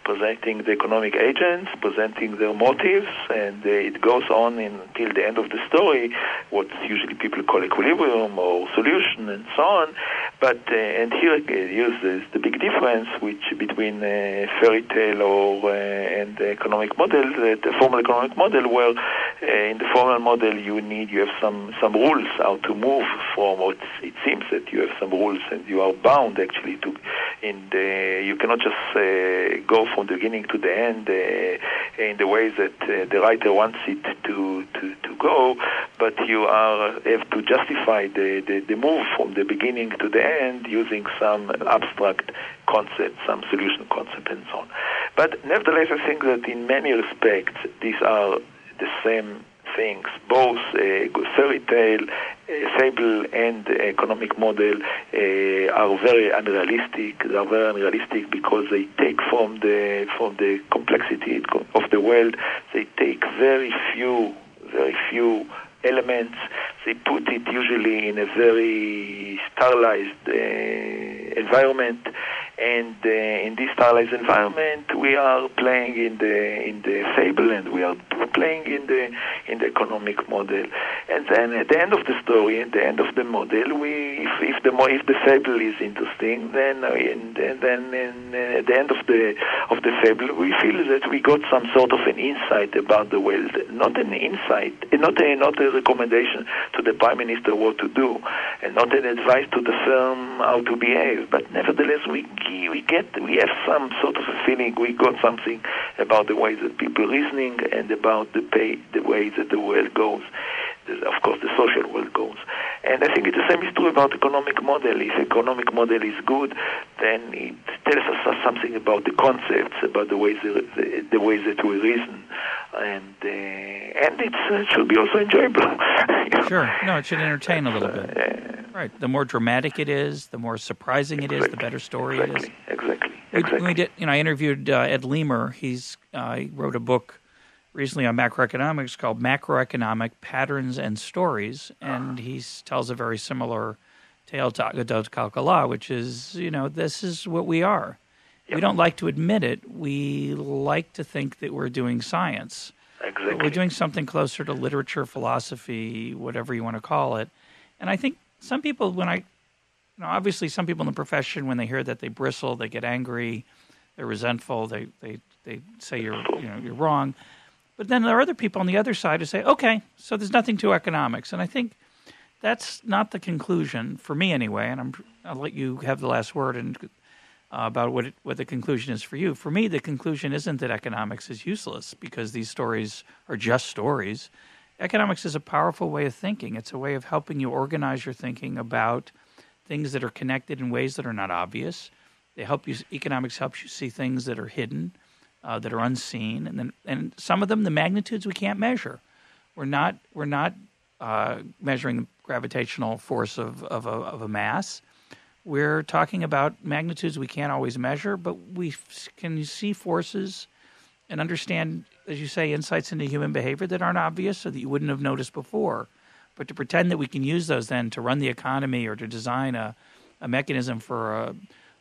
presenting the economic agents, presenting their motives, and it goes on until the end of the story, what usually people call equilibrium or solution, and so on. But and here uses the big difference between fairy tale and the economic model, the formal economic model, where in the formal model you have some rules how to move from what it seems that you have some rules and you are bound actually to. You cannot just go from the beginning to the end in the ways that the writer wants it to go, but you have to justify the move from the beginning to the end using some abstract concept, some solution concept, and so on. But nevertheless, I think that in many respects, these are the same things. Both fairy tale, fable, and economic model are very unrealistic. They are very unrealistic because they take from the complexity of the world. They take very few elements. They put it usually in a very stylized environment, and in this stylized environment, we are playing in the fable, and we are playing in the economic model. And then at the end of the story, at the end of the model, if the fable is interesting, then at the end of the fable, we feel that we got some sort of an insight about the world, not an insight, not a recommendation to the prime minister what to do, and not an advice to the firm how to behave. But nevertheless, we have some sort of a feeling. We got something about the ways that people are reasoning and about the ways that the world goes. Of course, the social world goes. And I think the same is true about economic model. If economic model is good, then it tells us something about the concepts, about the ways that we reason, and it should be also enjoyable. Sure. No, it should entertain a little bit. Right. The more dramatic it is, the more surprising it is, the better story it is. Exactly. I interviewed Ed Leamer. He wrote a book recently on macroeconomics called Macroeconomic Patterns and Stories, and he tells a very similar tale to Agadot Kalkala, which is, this is what we are. Yep. We don't like to admit it. We like to think that we're doing science. Exactly. But we're doing something closer to literature, philosophy, whatever you want to call it. And I think some people, obviously some people in the profession, when they hear that, they bristle, they get angry, they're resentful, they say you're wrong. But then there are other people on the other side who say, okay, so there's nothing to economics. And I think that's not the conclusion, for me anyway, and I'll let you have the last word about what the conclusion is for you. For me, the conclusion isn't that economics is useless because these stories are just stories. Economics is a powerful way of thinking. It's a way of helping you organize your thinking about things that are connected in ways that are not obvious. Economics helps you see things that are hidden, that are unseen, and some of them, the magnitudes we can't measure. We're not measuring the gravitational force of a mass. We're talking about magnitudes we can't always measure, but we can see forces and understand, as you say, insights into human behavior that aren't obvious or that you wouldn't have noticed before. But to pretend that we can use those then to run the economy or to design a mechanism for a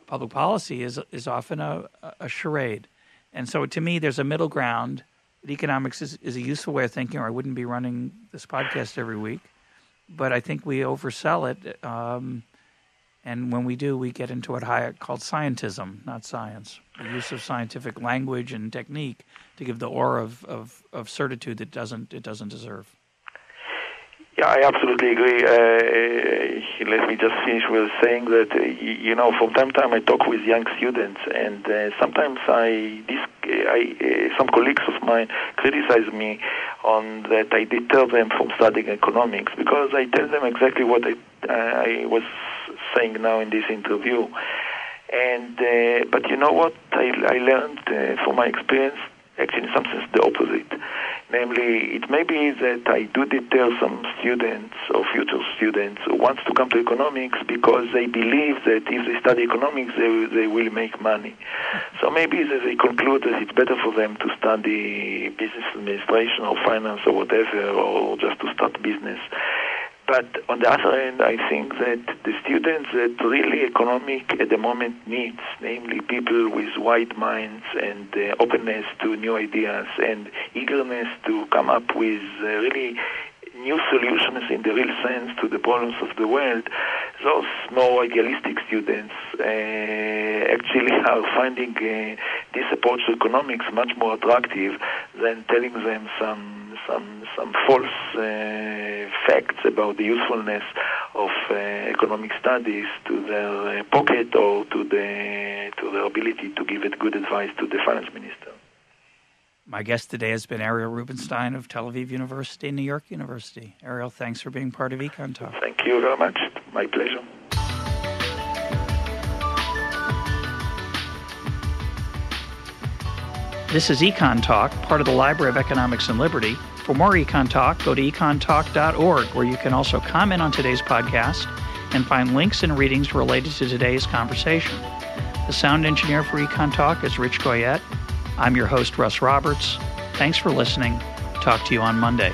public policy is often a charade. And so to me, there's a middle ground. Economics is a useful way of thinking, or I wouldn't be running this podcast every week. But I think we oversell it. And when we do, we get into what Hayek called scientism, not science. The use of scientific language and technique to give the aura of certitude that it doesn't deserve. Yeah, I absolutely agree. Let me just finish with saying that, from time to time I talk with young students, and sometimes some colleagues of mine criticize me on that I deter them from studying economics because I tell them exactly what I was saying now in this interview. But you know what? I learned from my experience, actually in some sense the opposite. Namely, it may be that I do deter some students or future students who want to come to economics because they believe that if they study economics, they will make money. So maybe they conclude that it's better for them to study business administration or finance or whatever, or just to start business. But on the other hand, I think that the students that really economic at the moment needs, namely people with wide minds and openness to new ideas and eagerness to come up with really new solutions in the real sense to the problems of the world, those more idealistic students actually are finding this approach to economics much more attractive than telling them some false facts about the usefulness of economic studies to their pocket or to their ability to give it good advice to the finance minister. My guest today has been Ariel Rubinstein of Tel Aviv University and New York University. Ariel, thanks for being part of EconTalk. Thank you very much. My pleasure. This is EconTalk, part of the Library of Economics and Liberty. For more EconTalk, go to econtalk.org, where you can also comment on today's podcast and find links and readings related to today's conversation. The sound engineer for EconTalk is Rich Goyette. I'm your host, Russ Roberts. Thanks for listening. Talk to you on Monday.